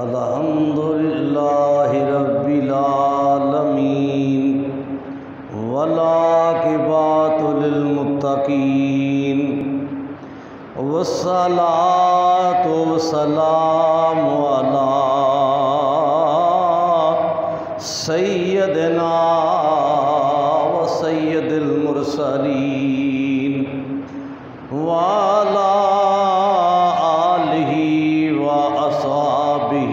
الحمدللہ رب العالمین والعاقبۃ للمتقین والصلاۃ والسلام علی سیدنا و سید المرسلین وعلی آلہ و اصحابہ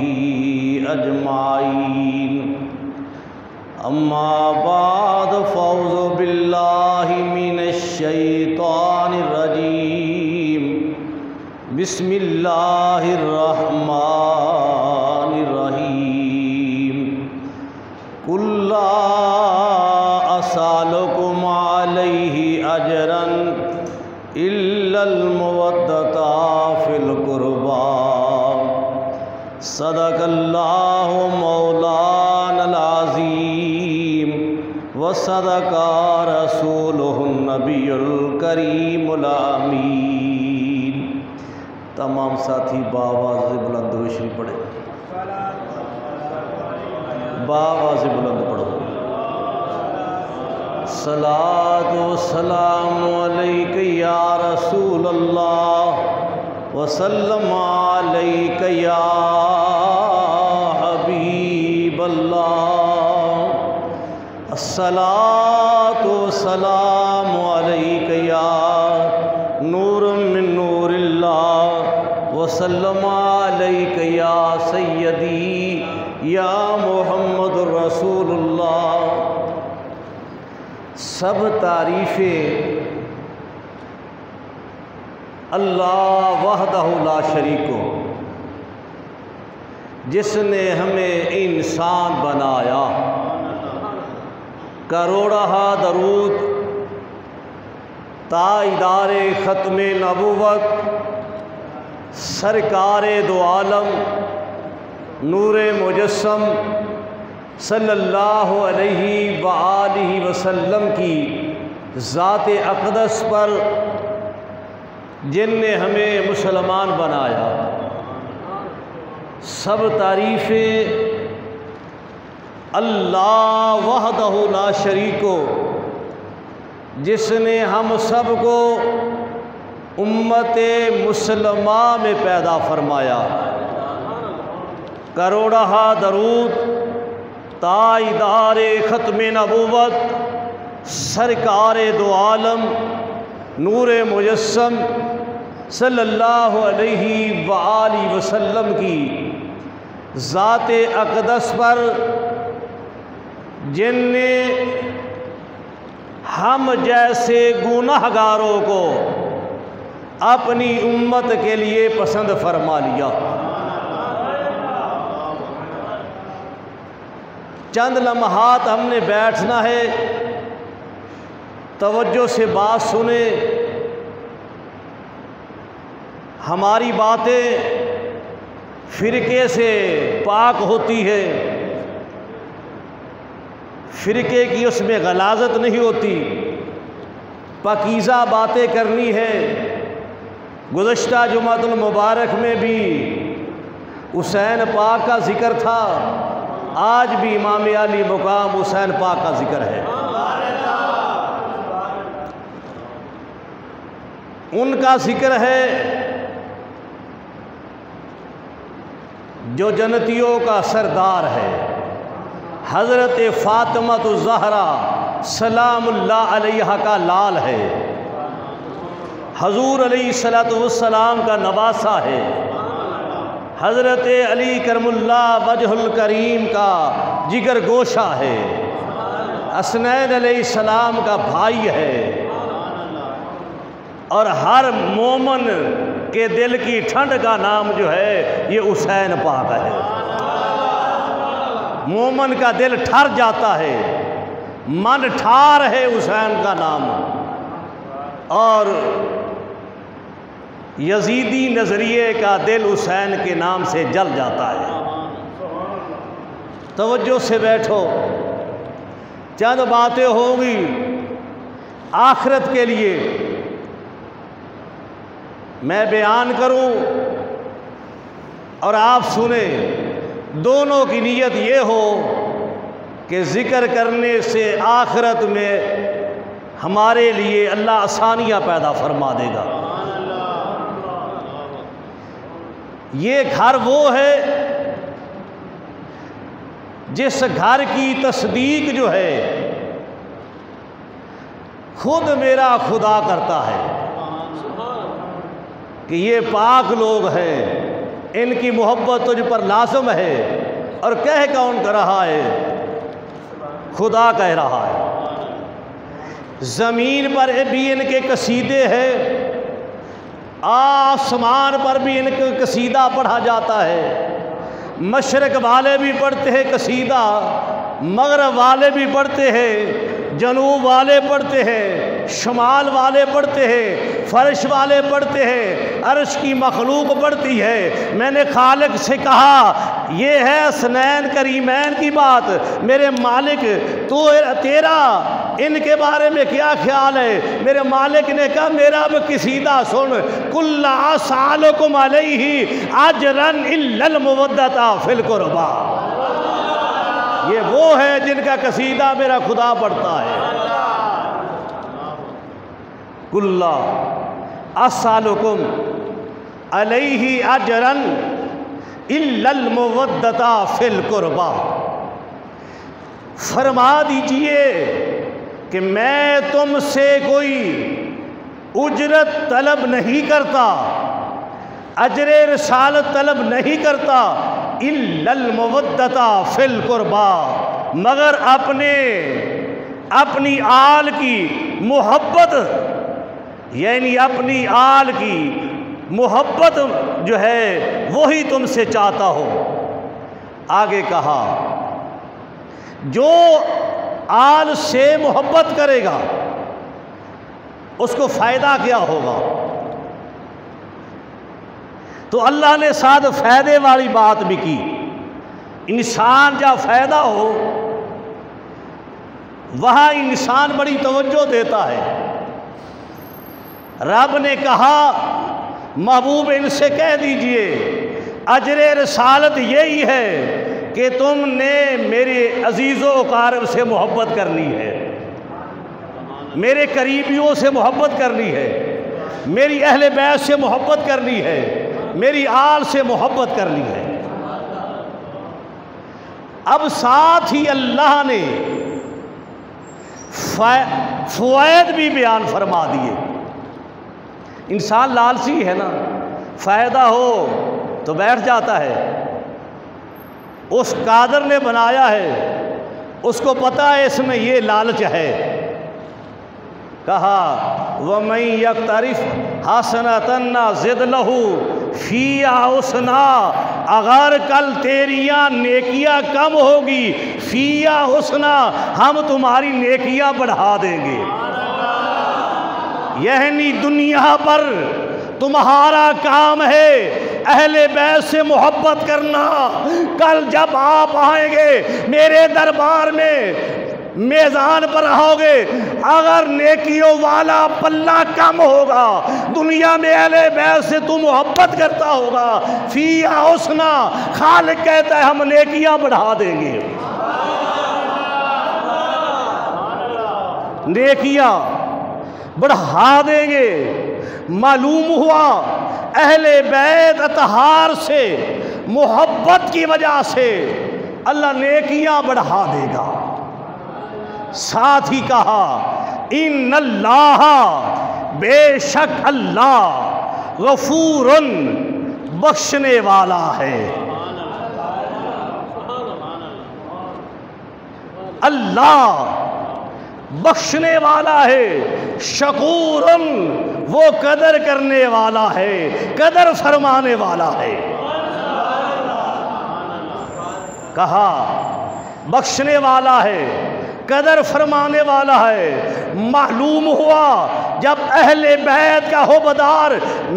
اجمعین اما بعد فاعوذ باللہ من الشیطان الرجیم بسم اللہ الرحمن الرحیم قل لا اسألکم علیہ اجرا الا المودۃ فی القربى صدق اللہ مولانا العظیم وصدق رسولہ النبی الکریم الامین۔ تمام ساتھی بآواز بلند روشنی پڑھے، بآواز بلند پڑھو۔ صلاۃ و سلام علیک یا رسول اللہ وسلم علیک یا حبیب اللہ، الصلاۃ و سلام علیک یا نور من نور اللہ وسلم علیک یا سیدی یا محمد رسول اللہ۔ سب تعریفیں اللہ وحدہ لا شریک کو، جس نے ہمیں انسان بنایا۔ کروڑہ درود تاجدار ختم نبوت سرکار دو عالم نور مجسم صلی اللہ علیہ وآلہ وسلم کی ذات اقدس پر، جن نے ہمیں مسلمان بنایا۔ سب تعریفیں اللہ وحدہ لا شریک کو، جس نے ہم سب کو امت مسلمہ میں پیدا فرمایا۔ کروڑہ درود تاجدار ختم نبوت سرکار دو عالم نور مجسم صلی اللہ علیہ وآلہ وسلم کی ذات اقدس پر، جن نے ہم جیسے گنہگاروں کو اپنی امت کے لیے پسند فرما لیا۔ چند لمحات ہم نے بیٹھنا ہے، توجہ سے بات سنیں۔ ہماری باتیں فرقے سے پاک ہوتی ہے، فرقے کی اس میں غلاظت نہیں ہوتی، پاکیزہ باتیں کرنی ہے۔ گزشتہ جمعۃ المبارک میں بھی حسین پاک کا ذکر تھا، آج بھی امام علی مقام حسین پاک کا ذکر ہے۔ ان کا ذکر ہے جو جنتیوں کا سردار ہے، حضرت فاطمہ الزہرا سلام اللہ علیہ کا لال ہے، حضور علیہ السلام کا نواسہ ہے، حضرت علی کرم اللہ وجہ الکریم کا جگر گوشہ ہے، حسنین علیہ السلام کا بھائی ہے، اور ہر مومن کے دل کی ٹھنڈ کا نام جو ہے یہ حسین پاک ہے۔ مومن کا دل ٹھر جاتا ہے، من ٹھار ہے حسین کا نام، اور یزیدی نظریے کا دل حسین کے نام سے جل جاتا ہے۔ توجہ سے بیٹھو، چند باتیں ہوگی آخرت کے لیے میں بیان کروں اور آپ سنیں۔ دونوں کی نیت یہ ہو کہ ذکر کرنے سے آخرت میں ہمارے لیے اللہ آسانیاں پیدا فرما دے گا۔ یہ گھر وہ ہے جس گھر کی تصدیق جو ہے خود میرا خدا کرتا ہے کہ یہ پاک لوگ ہیں، ان کی محبت تجھ پر لازم ہے، اور کہہ کون کر رہا ہے؟ خدا کہہ رہا ہے۔ زمین پر بھی ان کے قصیدے ہیں، آسمان پر بھی ان کا قصیدہ پڑھا جاتا ہے، مشرق والے بھی پڑھتے ہیں قصیدہ، مغرب والے بھی پڑھتے ہیں، جنوب والے پڑھتے ہیں، شمال والے پڑھتے ہیں، فرش والے پڑھتے ہیں، عرش کی مخلوق پڑھتی ہے۔ میں نے خالق سے کہا یہ ہے حسنین کریمین کی بات، میرے مالک تو تیرا ان کے بارے میں کیا خیال ہے؟ میرے مالک نے کہا میرا بھی قصیدہ سن، کل اسالکم علیہ اجرا الا المودۃ فی القربى۔ یہ وہ ہے جن کا قصیدہ میرا خدا پڑھتا ہے۔ کل اسالکم علیہ اجرا الا المودۃ فی القربى۔ فرما دیجئے کہ میں تم سے کوئی اجرت طلب نہیں کرتا، اجر رسالت طلب نہیں کرتا، الا المودۃ فی القربى، مگر اپنی آل کی محبت، یعنی اپنی آل کی محبت جو ہے وہی تم سے چاہتا ہو۔ آگے کہا جو آل سے محبت کرے گا اس کو فائدہ کیا ہوگا؟ تو اللہ نے ساتھ فائدے والی بات بھی کی۔ انسان جب فائدہ ہو وہاں انسان بڑی توجہ دیتا ہے۔ رب نے کہا محبوب ان سے کہہ دیجئے اجر رسالت یہی ہے کہ تم نے میرے عزیز و اقارب سے محبت کرنی ہے، میرے قریبیوں سے محبت کرنی ہے، میری اہل بیت سے محبت کرنی ہے، میری آل سے محبت کرنی ہے۔ اب ساتھ ہی اللہ نے فوائد بھی بیان فرما دیے۔ انسان لالچی ہے نا، فائدہ ہو تو بیٹھ جاتا ہے۔ اس قادر نے بنایا ہے، اس کو پتہ ہے اس میں یہ لالچ ہے۔ کہا وَمَن يَقْتَرِفْ حَسَنَةً نَزِدْ لَهُ فِيهَا حُسْنًا، اگر کل تیریاں نیکیاں کم ہوگی فِيهَا حُسْنًا، ہم تمہاری نیکیاں بڑھا دیں گے۔ یعنی دنیا پر تمہارا کام ہے اہل بیت سے محبت کرنا، کل جب آپ آئیں گے میرے دربار میں میزان پر آؤ گے، اگر نیکیوں والا پلہ کم ہوگا، دنیا میں اہل بیت سے تو محبت کرتا ہوگا، فِيهَا حُسْنًا، خالق کہتا ہے ہم نیکیاں بڑھا دیں گے۔ نیکیاں بڑھا دیں گے۔ معلوم ہوا اہل بیت اطہار سے محبت کی وجہ سے اللہ نیکیاں بڑھا دے گا۔ ساتھ ہی کہا ان اللہ، بے شک اللہ غفور، بخشنے والا ہے۔ اللہ بخشنے والا ہے، شکور، وہ قدر کرنے والا ہے، قدر فرمانے والا ہے۔ کہا بخشنے والا ہے، قدر فرمانے والا ہے۔ معلوم ہوا جب اہل بیت کا حوبدار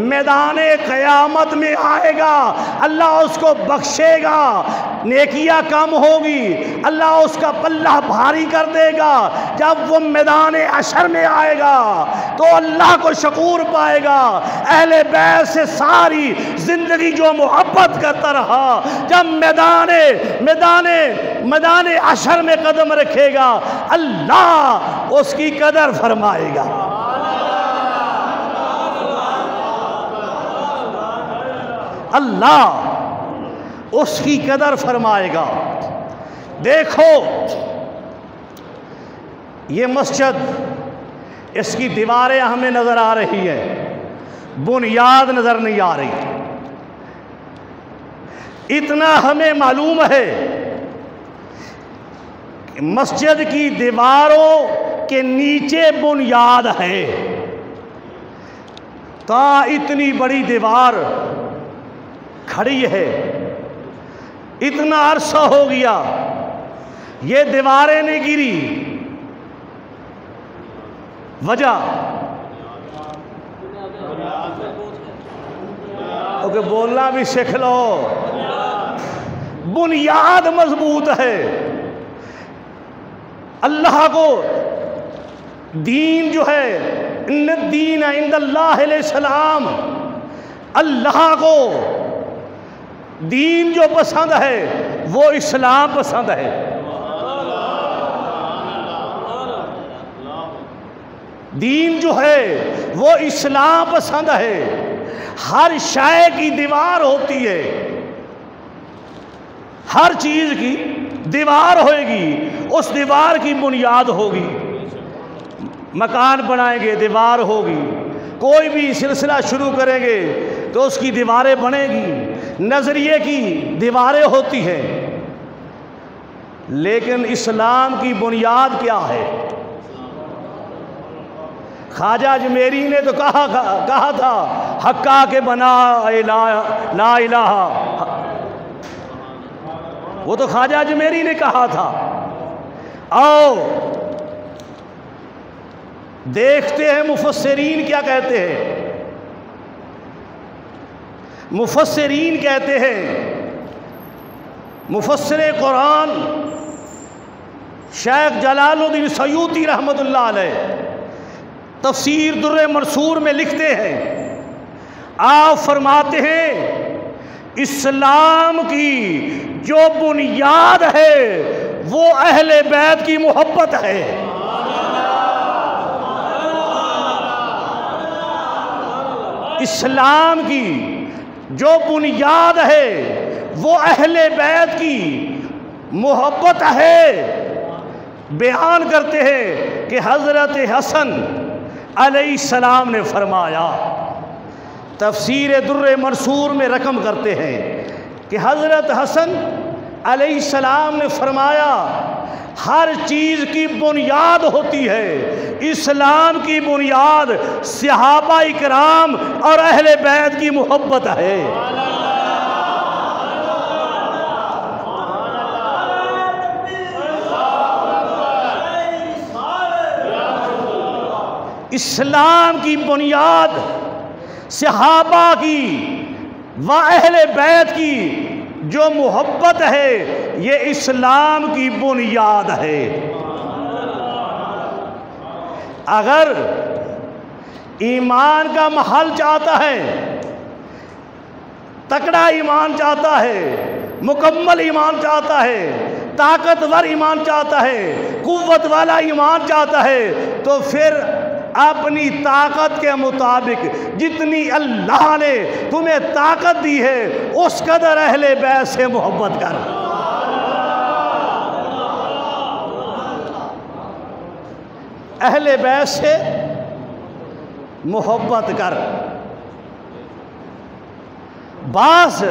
میدان قیامت میں آئے گا اللہ اس کو بخشے گا، نیکیاں کم ہوگی، اللہ اس کا پلہ بھاری کر دے گا۔ جب وہ میدان حشر میں آئے گا تو اللہ کو شکور پائے گا۔ اہل بیت سے ساری زندگی جو محبت کرتا رہا، جب میدان حشر میں قدم رکھے گا اللہ اس کی قدر فرمائے گا۔ اللہ اس کی قدر فرمائے گا۔ دیکھو یہ مسجد، اس کی دیواریں ہمیں نظر آ رہی ہیں، بنیاد نظر نہیں آ رہی۔ اتنا ہمیں معلوم ہے کہ مسجد کی دیواروں کے نیچے بنیاد ہے۔ تا اتنی بڑی دیوار کھڑی ہے، اتنا عرصہ ہو گیا، یہ دیواریں نہیں گری۔ وجہ اوکے بولنا بھی سیکھ لو، بنیاد مضبوط ہے۔ اللہ کو دین جو ہے، ان الدین عند اللہ الاسلام، اللہ کو دین جو پسند ہے وہ اسلام پسند ہے۔ دین جو ہے وہ اسلام پسند ہے۔ ہر شے کی دیوار ہوتی ہے، ہر چیز کی دیوار ہوئے گی، اس دیوار کی بنیاد ہوگی۔ مکان بنائیں گے دیوار ہوگی، کوئی بھی سلسلہ شروع کریں گے تو اس کی دیواریں بنے گی، نظریے کی دیواریں ہوتی ہیں۔ لیکن اسلام کی بنیاد کیا ہے؟ خواجہ اجمیری نے تو کہا تھا حقا کے بنا لا الہ، وہ تو خواجہ اجمیری نے کہا تھا۔ آؤ دیکھتے ہیں مفسرین کیا کہتے ہیں۔ مفسرین کہتے ہیں، مفسر قرآن شیخ جلال الدین سیوطی رحمۃ اللہ علیہ تفسیر در منصور میں لکھتے ہیں، آپ فرماتے ہیں اسلام کی جو بنیاد ہے وہ اہل بیت کی محبت ہے۔ اسلام کی جو بنیاد ہے وہ اہل بیت کی محبت ہے۔ بیان کرتے ہیں کہ حضرت حسن علیہ السلام نے فرمایا، تفسیر در منصور میں رقم کرتے ہیں کہ حضرت حسن علیہ السلام نے فرمایا ہر چیز کی بنیاد ہوتی ہے، اسلام کی بنیاد صحابہ کرام اور اہل بیت کی محبت ہے۔ اسلام کی بنیاد صحابہ کی و اہل بیت کی جو محبت ہے یہ اسلام کی بنیاد ہے۔ اگر ایمان کا محل چاہتا ہے، تکڑا ایمان چاہتا ہے، مکمل ایمان چاہتا ہے، طاقتور ایمان چاہتا ہے، قوت والا ایمان چاہتا ہے، تو پھر اپنی طاقت کے مطابق جتنی اللہ نے تمہیں طاقت دی ہے اس قدر اہل بیت سے محبت کر۔ اہل بیت سے محبت کر۔ بعض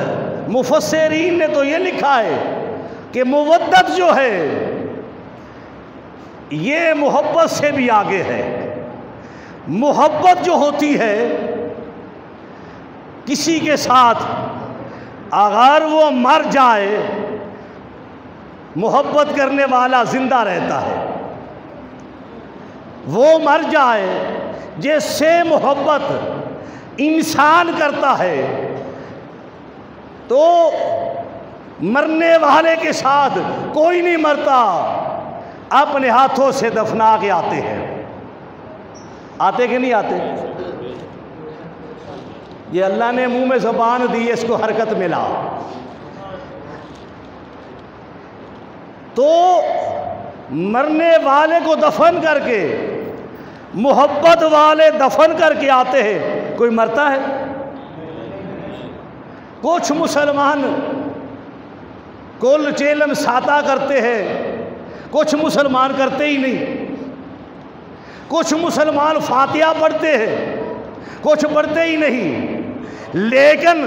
مفسرین نے تو یہ لکھا ہے کہ مودت جو ہے یہ محبت سے بھی آگے ہے۔ محبت جو ہوتی ہے کسی کے ساتھ اگر وہ مر جائے محبت کرنے والا زندہ رہتا ہے، وہ مر جائے جس سے محبت انسان کرتا ہے تو مرنے والے کے ساتھ کوئی نہیں مرتا، اپنے ہاتھوں سے دفنا کے آتے ہیں۔ آتے کہ نہیں آتے؟ یہ اللہ نے منہ میں زبان دی، اس کو حرکت ملا۔ تو مرنے والے کو دفن کر کے محبت والے دفن کر کے آتے ہیں، کوئی مرتا ہے؟ کچھ مسلمان کل چیلم ساتا کرتے ہیں، کچھ مسلمان کرتے ہی نہیں۔ کچھ مسلمان فاتحہ پڑھتے ہیں، کچھ پڑھتے ہی نہیں، لیکن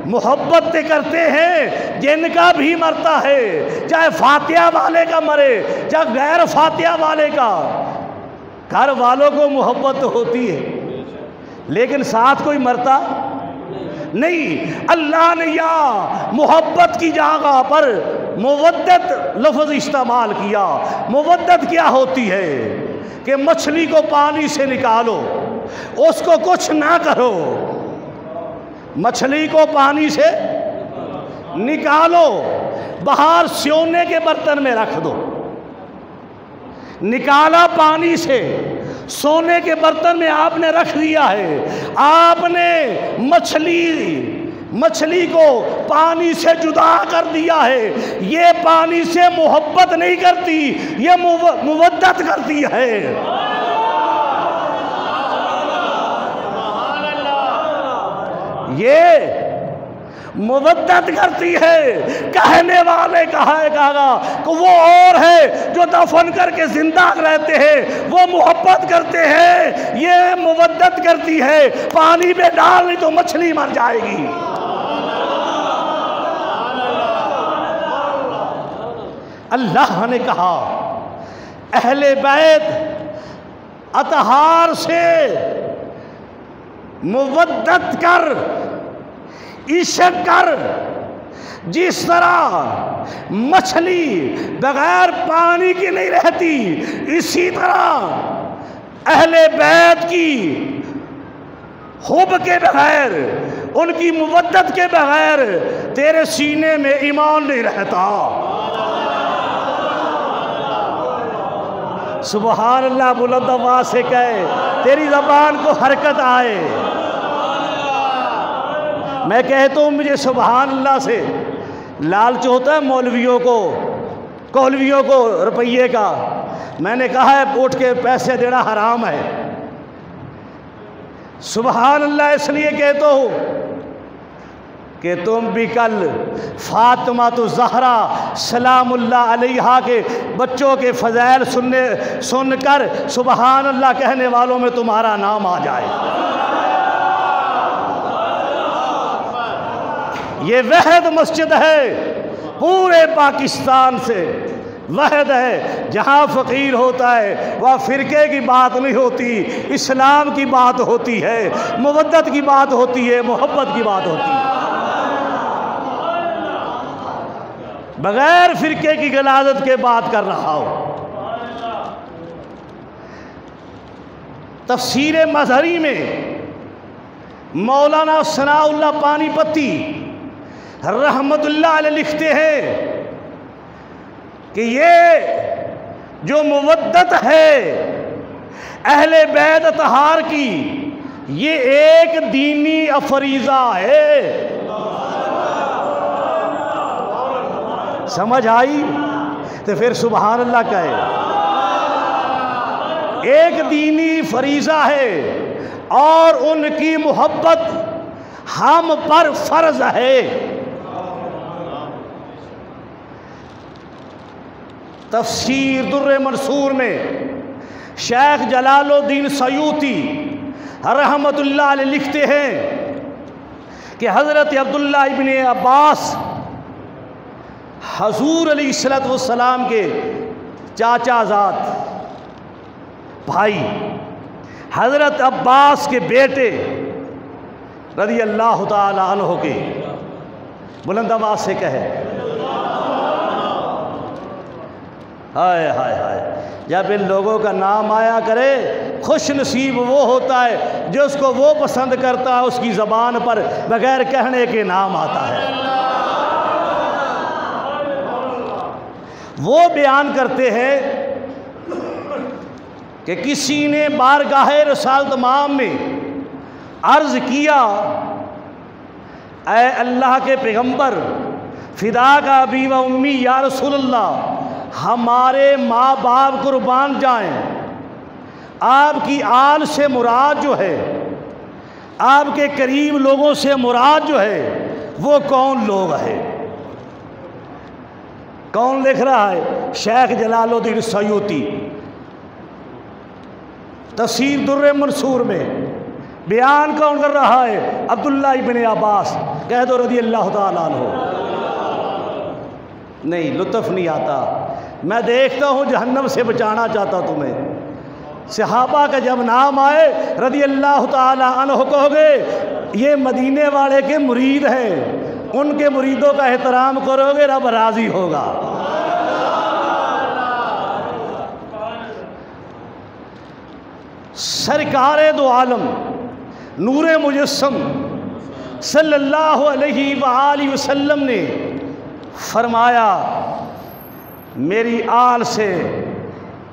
محبت کرتے ہیں جن کا بھی مرتا ہے، چاہے فاتحہ والے کا مرے چاہے غیر فاتحہ والے کا، گھر والوں کو محبت ہوتی ہے لیکن ساتھ کوئی مرتا نہیں۔ اللہ نے یا محبت کی جگہ پر مودت لفظ استعمال کیا۔ مودت کیا ہوتی ہے کہ مچھلی کو پانی سے نکالو، اس کو کچھ نہ کرو، مچھلی کو پانی سے نکالو، باہر سونے کے برتن میں رکھ دو، نکالا پانی سے، سونے کے برتن میں آپ نے رکھ دیا ہے، آپ نے مچھلی کو پانی سے جدا کر دیا ہے۔ یہ پانی سے محبت نہیں کرتی، یہ مودت کرتی ہے۔ یہ مودت کرتی ہے۔ کہنے والے کہا کہ وہ اور ہے جو دفن کر کے زندہ رہتے ہیں، وہ محبت کرتے ہیں، یہ مودت کرتی ہے۔ پانی میں ڈال نہیں تو مچھلی مر جائے گی۔ اللہ نے کہا اہل بیت اطہار سے مودت کر، عشق کر، جس طرح مچھلی بغیر پانی کی نہیں رہتی، اسی طرح اہل بیت کی حب کے بغیر، ان کی مودت کے بغیر تیرے سینے میں ایمان نہیں رہتا۔ سبحان اللہ، بلند آواز سے کہے، تیری زبان کو حرکت آئے۔ میں کہتا ہوں مجھے سبحان اللہ سے لالچ ہوتا ہے کولویوں کو روپیے کا۔ میں نے کہا ہے اٹھ کے پیسے دینا حرام ہے۔ سبحان اللہ اس لیے کہتا ہوں کہ تم بھی کل فاطمہ الزہرا سلام اللہ علیہا کے بچوں کے فضائل سن کر سبحان اللہ کہنے والوں میں تمہارا نام آ جائے۔ یہ وحد مسجد ہے، پورے پاکستان سے وحد ہے، جہاں فقیر ہوتا ہے وہاں فرقے کی بات نہیں ہوتی، اسلام کی بات ہوتی ہے، مودت کی بات ہوتی ہے، محبت کی بات ہوتی ہے، بغیر فرقے کی غلاظت کے بات کر رہا ہوں۔ تفسیر مظہری میں مولانا ثناء اللہ پانی پتی رحمت اللہ علیہ لکھتے ہیں کہ یہ جو مودت ہے اہل بیت اطہار کی، یہ ایک دینی افریضہ ہے۔ سمجھ آئی؟ تو پھر سبحان اللہ کہے، ایک دینی فریضہ ہے اور ان کی محبت ہم پر فرض ہے۔ تفسیر در منصور میں شیخ جلال الدین سیوطی رحمت اللہ علیہ لکھتے ہیں کہ حضرت عبداللہ ابن عباس حضور علیہ السلام کے چاچا زاد بھائی، حضرت عباس کے بیٹے رضی اللہ تعالی عنہ کے، بلند آواز سے کہے، ہائے ہائے ہائے، جب ان لوگوں کا نام آیا کرے، خوش نصیب وہ ہوتا ہے جو اس کو وہ پسند کرتا ہے، اس کی زبان پر بغیر کہنے کے نام آتا ہے۔ وہ بیان کرتے ہیں کہ کسی نے بارگاہ رسالت مآب میں عرض کیا، اے اللہ کے پیغمبر، فدا کا ابی و امی یا رسول اللہ، ہمارے ماں باپ قربان جائیں، آپ کی آل سے مراد جو ہے، آپ کے قریب لوگوں سے مراد جو ہے، وہ کون لوگ ہیں؟ کون لکھ رہا ہے؟ شیخ جلال الدین سیوطی، تفسیر در منصور میں۔ بیان کون کر رہا ہے؟ عبداللہ ابن عباس، کہہ دو رضی اللہ تعالیٰ عنہ۔ نہیں، لطف نہیں آتا، میں دیکھتا ہوں جہنم سے بچانا چاہتا تمہیں۔ صحابہ کا جب نام آئے رضی اللہ تعالیٰ عنہ کہو گے، یہ مدینے والے کے مرید ہیں، ان کے مریدوں کا احترام کرو گے، رب راضی ہوگا۔ سرکار دو عالم نور مجسم صلی اللہ علیہ وآلہ وسلم نے فرمایا، میری آل سے،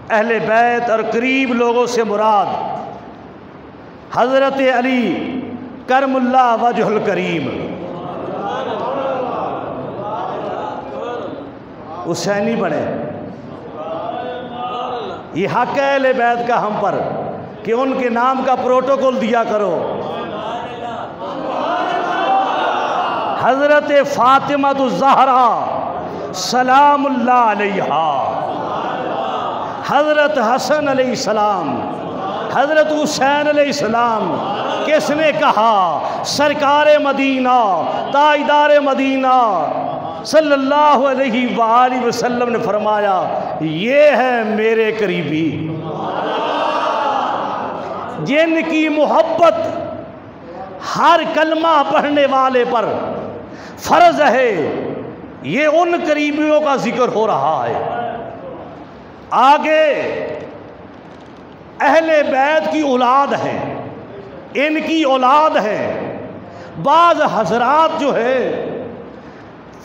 اہل بیت اور قریب لوگوں سے مراد حضرت علی کرم اللہ وجہ الکریم، حسینی بنے۔ یہ حق ہے اہل بیت کا ہم پر کہ ان کے نام کا پروٹوکول دیا کرو۔ حضرت فاطمہ الزہرا سلام اللہ علیہا، حضرت حسن علیہ السلام، حضرت حسین علیہ السلام، کس نے کہا؟ سرکار مدینہ، تاجدار مدینہ صلی اللہ علیہ وآلہ وسلم نے فرمایا، یہ ہے میرے قریبی، جن کی محبت ہر کلمہ پڑھنے والے پر فرض ہے، یہ ان قریبیوں کا ذکر ہو رہا ہے۔ آگے اہل بیت کی اولاد ہے، ان کی اولاد ہے۔ بعض حضرات جو ہے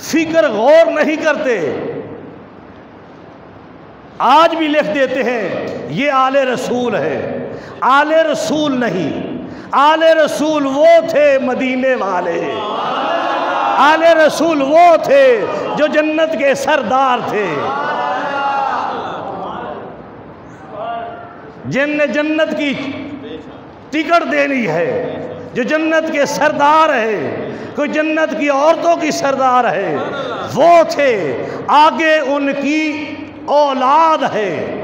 فکر غور نہیں کرتے، آج بھی لکھ دیتے ہیں یہ آل رسول ہے۔ آل رسول نہیں، آل رسول وہ تھے مدینے والے، آل رسول وہ تھے جو جنت کے سردار تھے، جن نے جنت کی ٹکٹ دینی ہے، جو جنت کے سردار ہے، کوئی جنت کی عورتوں کی سردار ہے، وہ تھے۔ آگے ان کی اولاد ہے،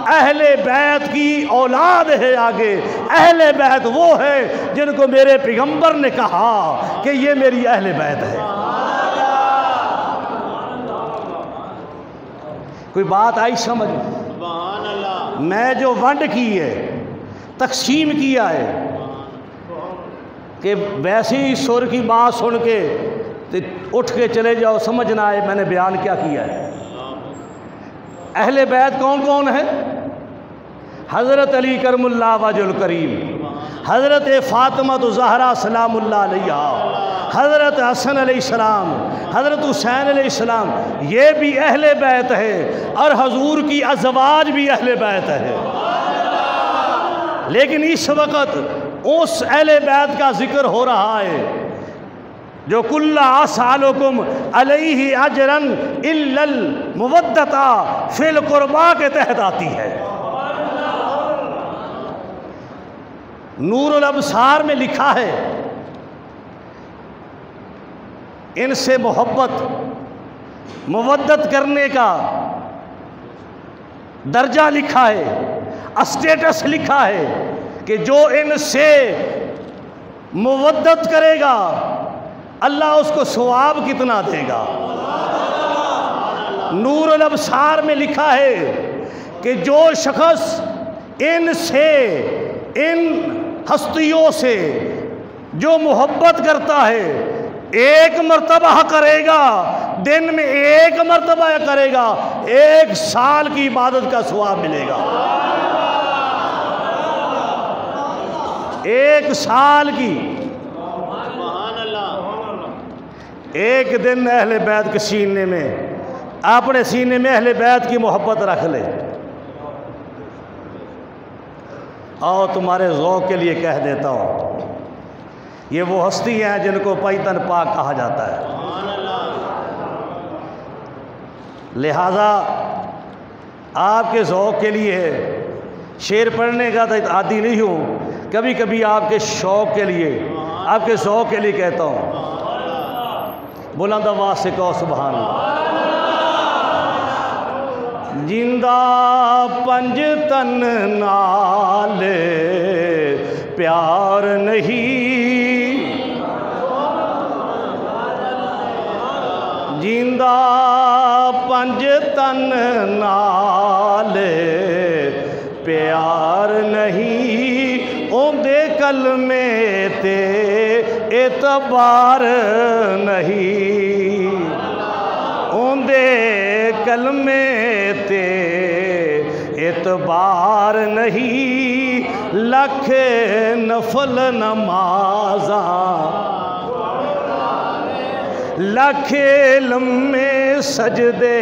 اہل بیت کی اولاد ہے۔ آگے اہل بیت وہ ہے جن کو میرے پیغمبر نے کہا کہ یہ میری اہل بیت ہے۔ کوئی بات آئی سمجھ؟ میں جو ونڈ کی ہے، تقسیم کیا ہے، کہ ویسے ہی سر کی بات سن کے اٹھ کے چلے جاؤ، سمجھ نہ آئے میں نے بیان کیا کیا ہے۔ اہل بیت کون کون ہے؟ حضرت علی کرم اللہ وجہ الکریم، حضرت فاطمہ الزہرا سلام اللہ علیہا، حضرت حسن علیہ السلام، حضرت حسین علیہ السلام، یہ بھی اہل بیت ہے، اور حضور کی ازواج بھی اہل بیت ہے۔ لیکن اس وقت اس اہل بیت کا ذکر ہو رہا ہے جو کل اسالکم علیہ اجرن الا المودۃ فی القربا کے تحت آتی ہے۔ نور الابصار میں لکھا ہے، ان سے محبت مودت کرنے کا درجہ لکھا ہے، اسٹیٹس لکھا ہے کہ جو ان سے مودت کرے گا اللہ اس کو ثواب کتنا دے گا۔ نور الابصار میں لکھا ہے کہ جو شخص ان سے، ان ہستیوں سے جو محبت کرتا ہے، ایک مرتبہ کرے گا دن میں 1 مرتبہ کرے گا 1 سال کی عبادت کا ثواب ملے گا، 1 سال کی۔ ایک دن اہل بیت کے سینے میں، اپنے سینے میں اہل بیت کی محبت رکھ لے، اور تمہارے ذوق کے لیے کہہ دیتا ہوں، یہ وہ ہستی ہیں جن کو پیتن پاک کہا جاتا ہے۔ لہذا آپ کے ذوق کے لیے شعر پڑھنے کا تو عادی نہیں ہوں، کبھی کبھی آپ کے شوق کے لیے، آپ کے ذوق کے لیے کہتا ہوں۔ بلند آواز سے کہو سبحان اللہ۔ جندہ پنج تن نال پیار نہیں، جندہ پنج تن نال پیار نہیں، اوندے کلمے تے اعتبار نہیں، اوندے کلمے تے اعتبار نہیں، لکھ نفل نمازاں لکھ لمے سجدے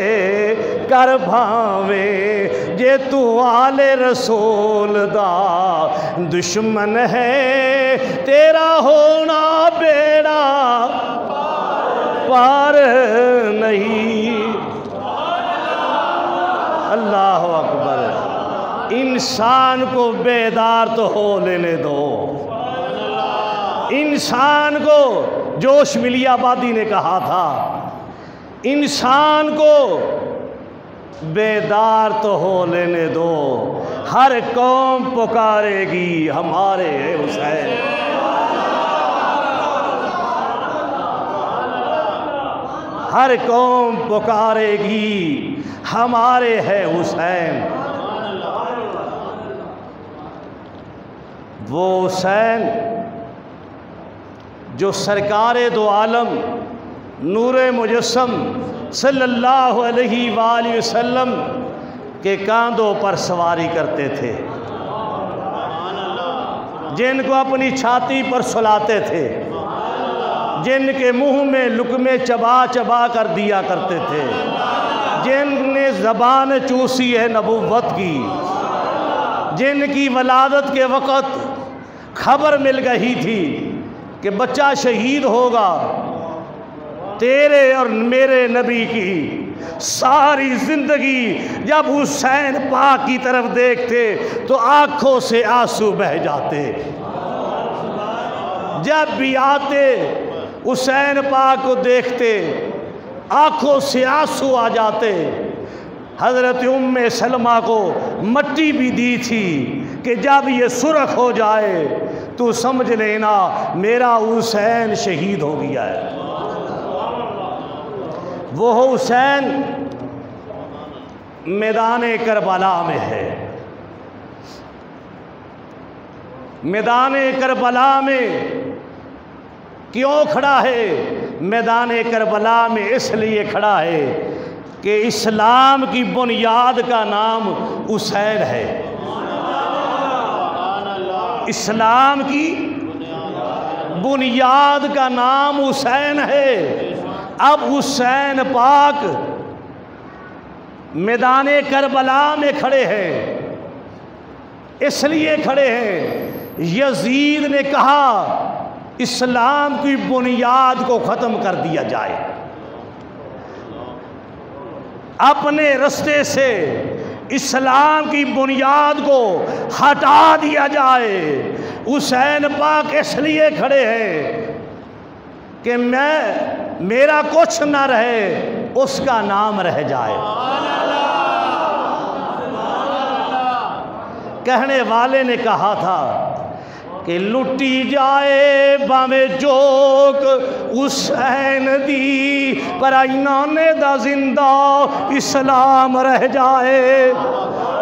کر بھاویں، جے تو آل رسول دا دشمن ہے، تیرا ہونا بیڑا پار نہیں۔ اللہ اکبر۔ انسان کو بیدار تو ہو لینے دو، انسان کو، جوش ملی آبادی نے کہا تھا، انسان کو بیدار تو ہو لینے دو، ہر قوم پکارے گی ہمارے حسین، ہر قوم پکارے گی ہمارے ہے حسین۔ وہ حسین جو سرکار دو عالم نور مجسم صلی اللہ علیہ وآلہ وسلم کے کاندھوں پر سواری کرتے تھے، جن کو اپنی چھاتی پر سلاتے تھے، جن کے منہ میں لقمے چبا چبا کر دیا کرتے تھے، جن نے زبان چوسی ہے نبوت کی، جن کی ولادت کے وقت خبر مل گئی تھی کہ بچہ شہید ہوگا، تیرے اور میرے نبی کی ساری زندگی جب حسین پاک کی طرف دیکھتے تو آنکھوں سے آنسو بہہ جاتے، جب بھی آتے حسین پاک کو دیکھتے آنکھوں سے آنسو آ جاتے۔ حضرت ام سلمہ کو مٹی بھی دی تھی کہ جب یہ سرخ ہو جائے تو سمجھ لینا میرا حسین شہید ہو گیا ہے۔ وہ حسین میدان کربلا میں ہے، میدان کربلا میں کیوں کھڑا ہے؟ میدان کربلا میں اس لیے کھڑا ہے کہ اسلام کی بنیاد کا نام حسین ہے، اسلام کی بنیاد کا نام حسین ہے۔ اب حسین پاک میدان کربلا میں کھڑے ہیں، اس لیے کھڑے ہیں یزید نے کہا اسلام کی بنیاد کو ختم کر دیا جائے، اپنے رستے سے اسلام کی بنیاد کو ہٹا دیا جائے۔ حسین پاک اس لیے کھڑے ہیں کہ میرا کچھ نہ رہے، اس کا نام رہ جائے۔ کہنے والے نے کہا تھا کہ لٹی جائے باویں جوک حسین دی، پر اینانے دا زندہ اسلام رہ جائے،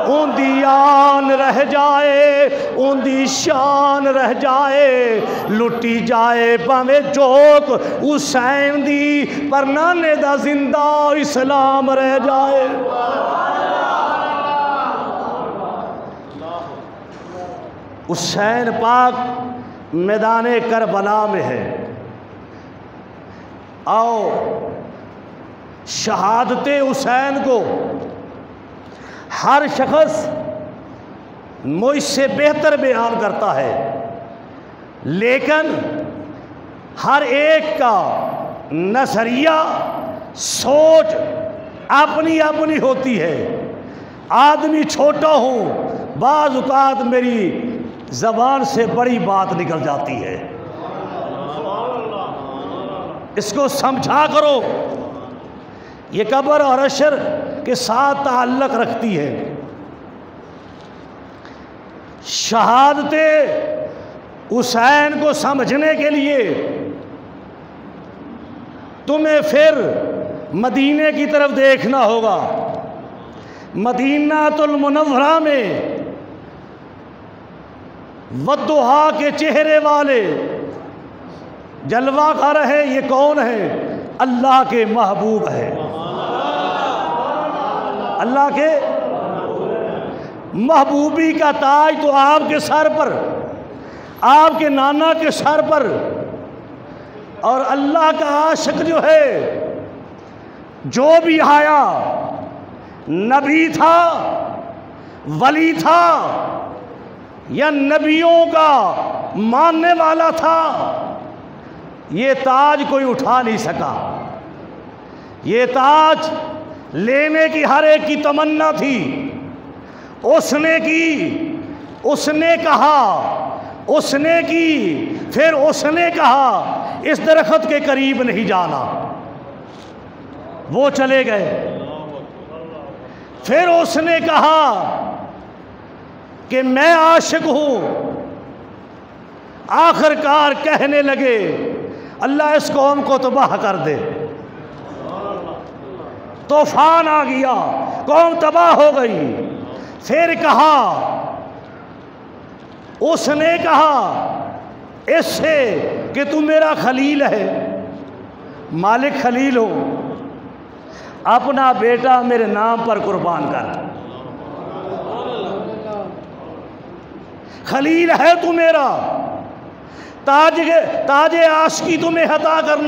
اون دی آن رہ جائے، اون دی شان رہ جائے، لٹی جائے باویں جوک حسین دی، پر نانے دا زندہ اسلام رہ جائے۔ حسین پاک میدان کربلا میں ہے، آؤ شہادت حسین کو ہر شخص مجھ سے بہتر بیان کرتا ہے، لیکن ہر ایک کا نظریہ سوچ اپنی اپنی ہوتی ہے۔ آدمی چھوٹا ہوں، بعض اوقات میری زبان سے بڑی بات نکل جاتی ہے، اس کو سمجھا کرو، یہ قبر اور حشر کے ساتھ تعلق رکھتی ہے۔ شہادت حسین کو سمجھنے کے لیے تمہیں پھر مدینے کی طرف دیکھنا ہوگا۔ مدینہ المنورہ میں والضحیٰ کے چہرے والے جلوہ کر ہے، یہ کون ہے؟ اللہ کے محبوب ہے، اللہ کے محبوبی کا تاج تو آپ کے سر پر، آپ کے نانا کے سر پر، اور اللہ کا عاشق جو ہے، جو بھی آیا نبی تھا، ولی تھا، یا نبیوں کا ماننے والا تھا، یہ تاج کوئی اٹھا نہیں سکا۔ یہ تاج لینے کی ہر ایک کی تمنا تھی، اس نے کی، اس نے کہا، اس نے کی، پھر اس نے کہا اس درخت کے قریب نہیں جانا، وہ چلے گئے۔ پھر اس نے کہا کہ میں عاشق ہوں، آخر کار کہنے لگے اللہ اس قوم کو تباہ کر دے، طوفان آ گیا، قوم تباہ ہو گئی۔ پھر کہا، اس نے کہا اس سے کہ تو میرا خلیل ہے، مالک خلیل ہو، اپنا بیٹا میرے نام پر قربان کر، خلیل ہے تو میرا، تاج عاشقی تمہیں عطا کرنا